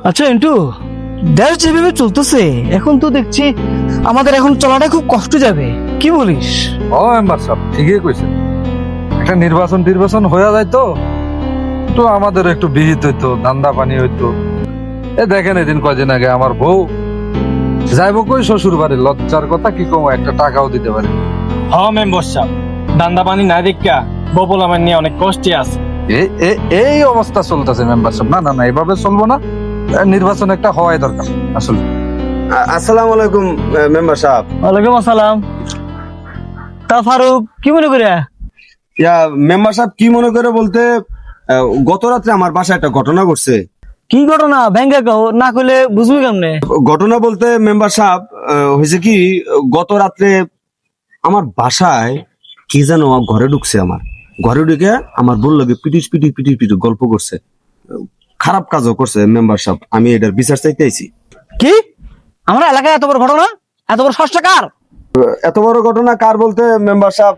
আচ্ছা এন্টু, দেশ যেভাবে চলতেছে এখন তো দেখছি আমাদের এখন চলাটা খুব কষ্ট যাবে, কি বলিস? ও মেম্বার সাহেব ঠিকই কইছেন। একটা নির্বাচন হয়ে যায় তো তো আমাদের একটু বিহিত হইতো, ধান্দা পানি হইতো। এ দেখেন এদিন কয়দিন আগে আমার বউ যাইব কই শ্বশুর বাড়ি, লজ্জার কথা কি কম, একটা টাকাও দিতে পারে। হ মেম্বার সাহেব, দান্দা পানি না দেখা বপল আমার নিয়ে অনেক কষ্টে আছে। এই অবস্থা চলতেছে মেম্বার সাহেব। না না না, এভাবে চলবো না। নির্বাচন একটা হওয়াই দরকার আসলে। আসসালামু আলাইকুম মেম্বার সাহেব। ওয়ালাইকুম আসসালাম। তা ফারুক কি মনে করে? মেম্বার সাহেব কি মনে করে বলতে, গত রাত্রে আমার বাসায় একটা ঘটনা ঘটছে। কি ঘটনা ভেঙ্গে কও, না কইলে বুঝবি কেমনে? ঘটনা বলতে মেম্বার সাহেব, হয়েছে কি, গত রাত্রে আমার বাসায় কি যেন ঘরে ঢুকছে। আমার ঘরে ঢুকে আমার বললো কি পিটিস পিটিস পিটিস পিটিস গল্প করছে। খারাপ কাজও করছে মেম্বার সাহেব, আমি এটার বিচার চাইতে আইছি। কি আমরা এলাকায় এত বড় ঘটনা, এত বড় ষষ্ঠ কার? এত বড় ঘটনা কার বলতে মেম্বার সাহেব,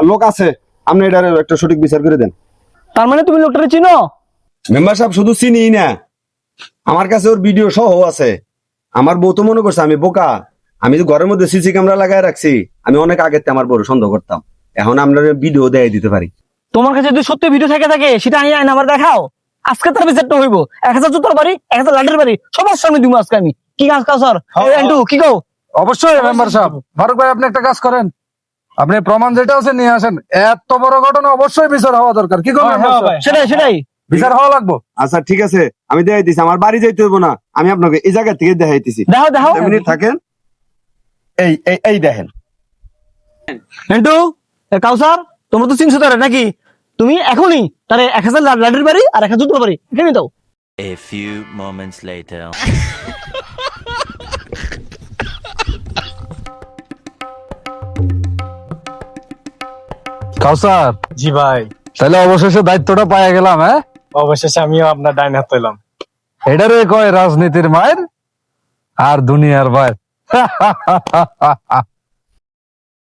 লোক আছে, আপনি এটার একটা সঠিক বিচার করে দেন। তার মানে তুমি লোকটারে চিনো? মেম্বার সাহেব শুধু চিনি না, আমার কাছে ওর ভিডিও সহ আছে। আমার বউ তো মনে করছে আমি বোকা। আমি যে ঘরের মধ্যে সিসি ক্যামেরা লাগাই রাখছি, আমি অনেক আগে আমার বড় সন্দেহ করতাম। এখন আমরা ভিডিও দেয় দিতে পারি। তোমার কাছে যদি সত্যি ভিডিও থাকে সেটা আইন আমার দেখাও। আজকে তার বিচারটা হইব। 1000 জুতোর বাড়ি, 1000 লাঠের বাড়ি, সবার সামনে দিব আজকে আমি। কি কাজ কাজ স্যার? এন্টু কি কও? অবশ্যই মেম্বার সাহেব। ফারুক ভাই আপনি একটা কাজ করেন, আপনি প্রমাণ যেটা আছে নিয়ে আসেন। এত বড় ঘটনা অবশ্যই বিচার হওয়া দরকার। কি করবেন? সেটাই বিচার হওয়া লাগবো। আচ্ছা ঠিক আছে, আমি দেখাই দিছি। আমার বাড়ি যাইতে হইব না, আমি আপনাকে এই জায়গা থেকে দেখাইতেছি। দেখো 2 মিনিট থাকেন। এই এই এই দেখেন। এন্টু কাউসার, তোমরা তো চিনছো তারে নাকি? তুমি এখনই তারে 1000 লাঠের বাড়ি আর 1000 জুতোর বাড়ি এখানে দাও। A few moments later. কাউসার, জি ভাই, তাহলে অবশেষে দায়িত্বটা পাইয়া গেলাম। হ্যাঁ, অবশেষে আমিও আপনার ডাইন হাত পেলাম। এটারে কয় রাজনীতির মায়ের আর দুনিয়ার ভাই।